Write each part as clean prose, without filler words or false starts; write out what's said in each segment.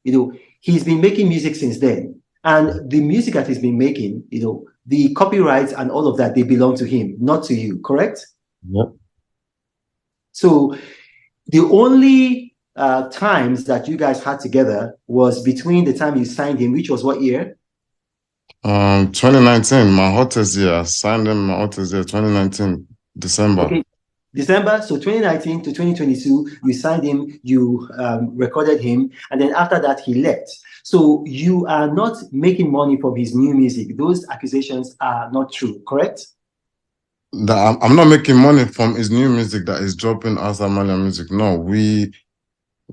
He's been making music since then. And the music that he's been making, the copyrights and all of that, they belong to him, not to you, correct? Yep. So the only times that you guys had together was between the time you signed him, which was what year? 2019, my hottest year. I signed him my hottest year, 2019, December. Okay, December. So 2019 to 2022, you signed him, you recorded him, and then after that, he left. So you are not making money from his new music. Those accusations are not true, correct? That I'm not making money from his new music that is dropping outside Malian music. No, we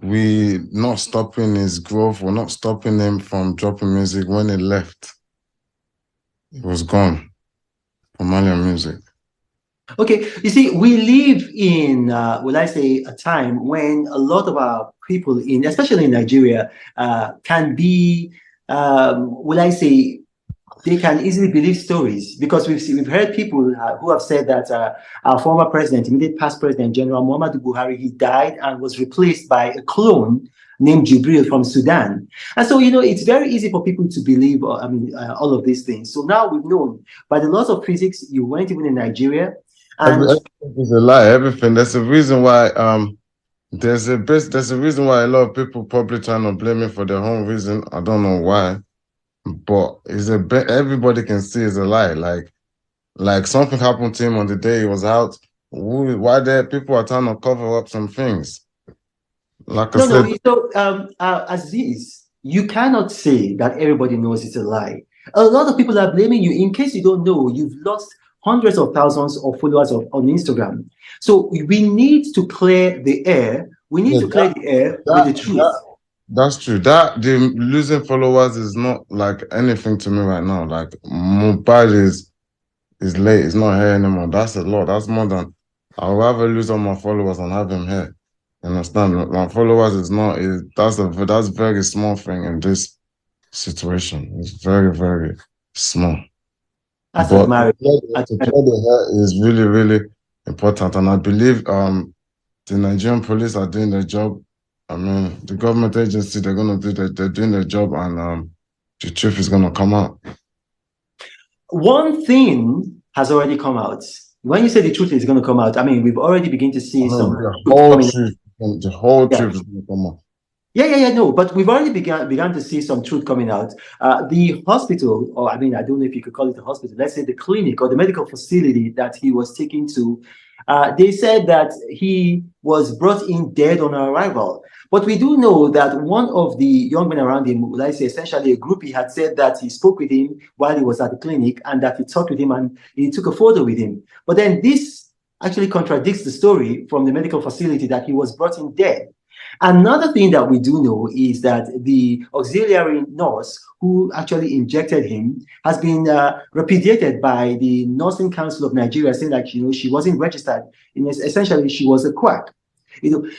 not stopping his growth. We're not stopping him from dropping music. When he left, it was gone from Malian music. Okay, you see, we live in, will I say, a time when a lot of our people in, especially in Nigeria, can be, will I say, they can easily believe stories because we've heard people who have said that our former president, immediate past president, General Muhammadu Buhari, he died and was replaced by a clone named Jibril from Sudan. And so, it's very easy for people to believe, all of these things. So now we've known by the laws of physics, you weren't even in Nigeria. And Everything is a lie. Everything. There's a reason why. There's a reason why a lot of people probably trying to blame me for their own reason. I don't know why, but everybody can see it's a lie. Like something happened to him on the day he was out. Why there people are trying to cover up some things? Like I no, said, so Aziz, you cannot say that everybody knows it's a lie. A lot of people are blaming you. In case you don't know, you've lost hundreds of thousands of followers on Instagram. So we need to clear the air. We need yeah, to clear the air with that the truth. that that's true. That the losing followers is not like anything to me right now. Like Mohbad is late. It's not here anymore. That's a lot. That's more than I'd rather lose all my followers and have him here. You understand? My followers is not is that's very small thing in this situation. It's very, very small. That's But admirable. to clear the hair is really, really important. And I believe the Nigerian police are doing their job. I mean, the government agency, they're doing their job, and the truth is gonna come out. One thing has already come out. When you say the truth is going to come out, I mean, we've already begun to I see mean, some the truth whole coming. truth, the whole Yeah. truth is gonna come out. No, but we've already began to see some truth coming out. The hospital, or I mean, I don't know if you could call it a hospital, let's say the clinic or the medical facility that he was taken to, they said that he was brought in dead on arrival. But we do know that one of the young men around him, let's say essentially a groupie, had said that he spoke with him while he was at the clinic and that he talked with him and he took a photo with him. But then this actually contradicts the story from the medical facility that he was brought in dead. Another thing that we do know is that the auxiliary nurse who actually injected him has been repudiated by the Nursing Council of Nigeria, saying that she wasn't registered. Essentially, she was a quack.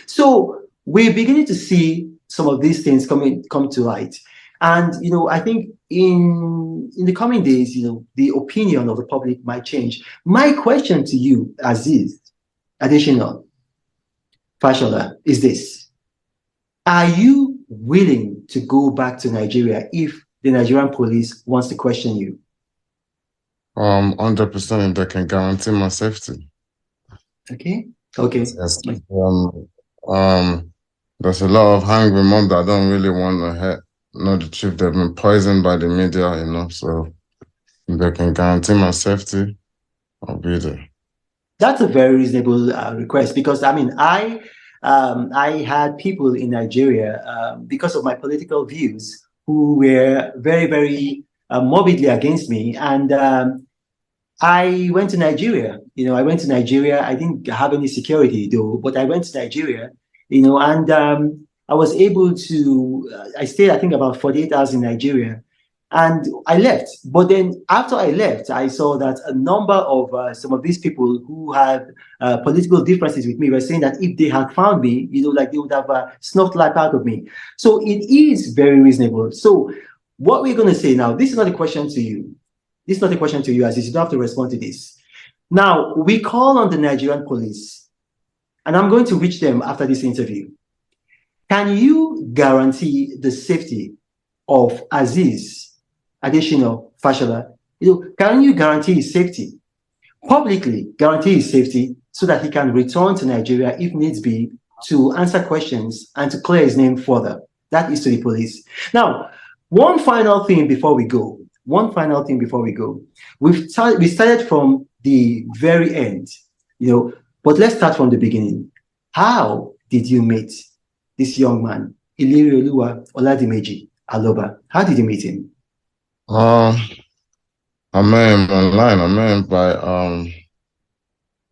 So we're beginning to see some of these things come to light, and I think in the coming days, the opinion of the public might change. My question to you, Aziz additional Fashola, is this. Are you willing to go back to Nigeria if the Nigerian police wants to question you? 100% if they can guarantee my safety. Okay. Okay. Yes. There's a lot of hungry mom that don't really want to know the truth. They've been poisoned by the media, so if they can guarantee my safety, I'll be there. That's a very reasonable request because I mean I had people in Nigeria because of my political views who were very, very morbidly against me. And I went to Nigeria. I went to Nigeria. I didn't have any security though, but I went to Nigeria, and I was able to, I stayed, I think, about 48 hours in Nigeria. And I left. But then after I left, I saw that a number of some of these people who had political differences with me were saying that if they had found me, like they would have snuffed life out of me. So it is very reasonable. So what we're going to say now, this is not a question to you. This is not a question to you, Aziz. You don't have to respond to this. Now, we call on the Nigerian police, and I'm going to reach them after this interview. Can you guarantee the safety of Aziz Adesina Fashola? Can you guarantee his safety? Publicly guarantee his safety so that he can return to Nigeria if needs be to answer questions and to clear his name further. That is to the police. Now, one final thing before we go. One final thing before we go. We started from the very end, but let's start from the beginning. How did you meet this young man, Ilirioluwa Oladimeji Aloba? How did you meet him? I met him online. I met him by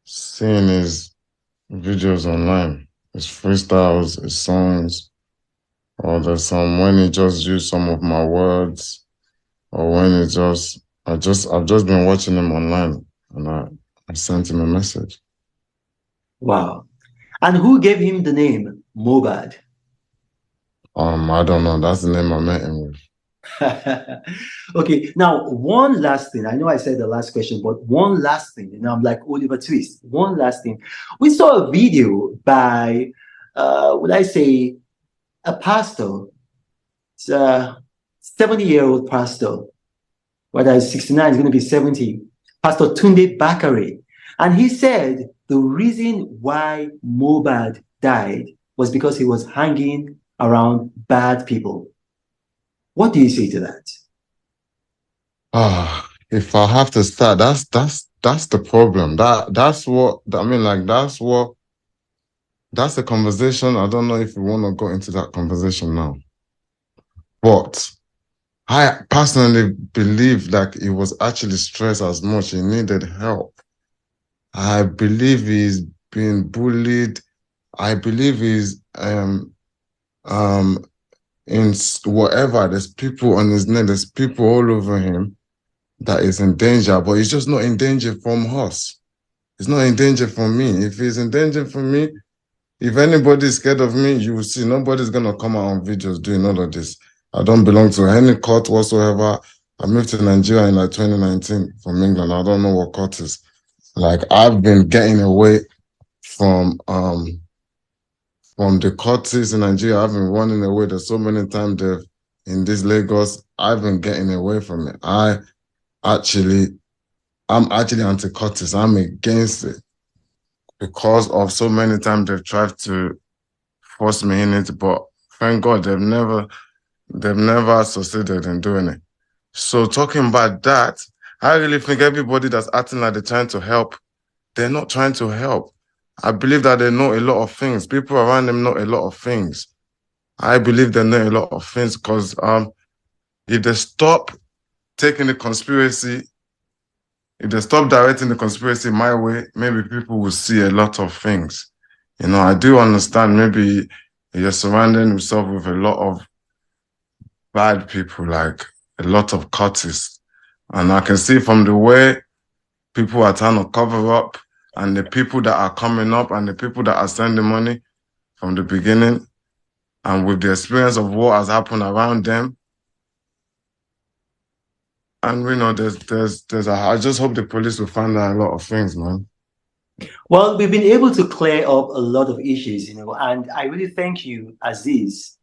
seeing his videos online, his freestyles, his songs, or there's some when he just used some of my words, or when I've just been watching him online, and I sent him a message. Wow. And who gave him the name Mohbad? I don't know. That's the name I met him with. Okay, now one last thing. I know I said the last question, but one last thing. I'm like Oliver Twist. One last thing. We saw a video by, would I say, a pastor. It's a 70-year-old pastor. Whether he's 69, he's going to be 70. Pastor Tunde Bakare. And he said the reason why Mohbad died was because he was hanging around bad people. What do you say to that? If I have to start, that's the problem. That's what I mean. Like that's a conversation. I don't know if we want to go into that conversation now, but I personally believe that he was actually stressed as much. He needed help. I believe he's being bullied. I believe he's in whatever. There's people on his neck. There's people all over him that is in danger, but he's just not in danger from us. He's not in danger from me. If he's in danger from me, if anybody's scared of me, you will see nobody's gonna come out on videos doing all of this. I don't belong to any court whatsoever. I moved to Nigeria in like 2019 from England. I don't know what court is. Like I've been getting away from the courts in Nigeria. I've been running away. There's so many times in this Lagos. I've been getting away from it. I'm actually anti-courts. I'm against it because of so many times they've tried to force me in it, but thank God they've never succeeded in doing it. So talking about that, I really think everybody that's acting like they're trying to help, they're not trying to help. I believe that they know a lot of things. People around them know a lot of things. I believe they know a lot of things because if they stop taking the conspiracy, if they stop directing the conspiracy my way, maybe people will see a lot of things. I do understand maybe you're surrounding yourself with a lot of bad people, like a lot of cultists. And I can see from the way people are trying to cover up and the people that are coming up and the people that are sending money from the beginning and with the experience of what has happened around them. And I just hope the police will find out a lot of things, man. Well, we've been able to clear up a lot of issues, and I really thank you, Aziz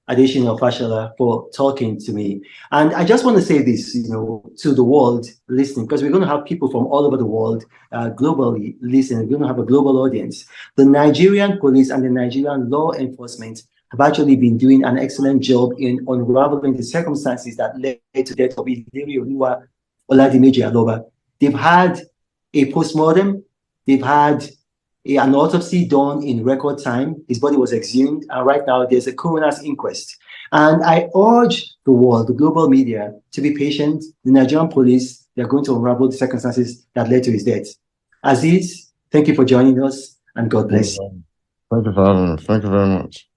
Adesina Fashola, for talking to me. And I just want to say this, to the world listening, because we're going to have people from all over the world globally listening. We're going to have a global audience. The Nigerian police and the Nigerian law enforcement have actually been doing an excellent job in unraveling the circumstances that led to the death of Ilirioluwa Oladimeji Aloba. They've had a postmortem. They've had an autopsy done in record time. His body was exhumed, and right now there's a coroner's inquest. And I urge the world, the global media, to be patient. The Nigerian police, they're going to unravel the circumstances that led to his death. Aziz, thank you for joining us, and God bless you. Thank you for having me. Thank you very much.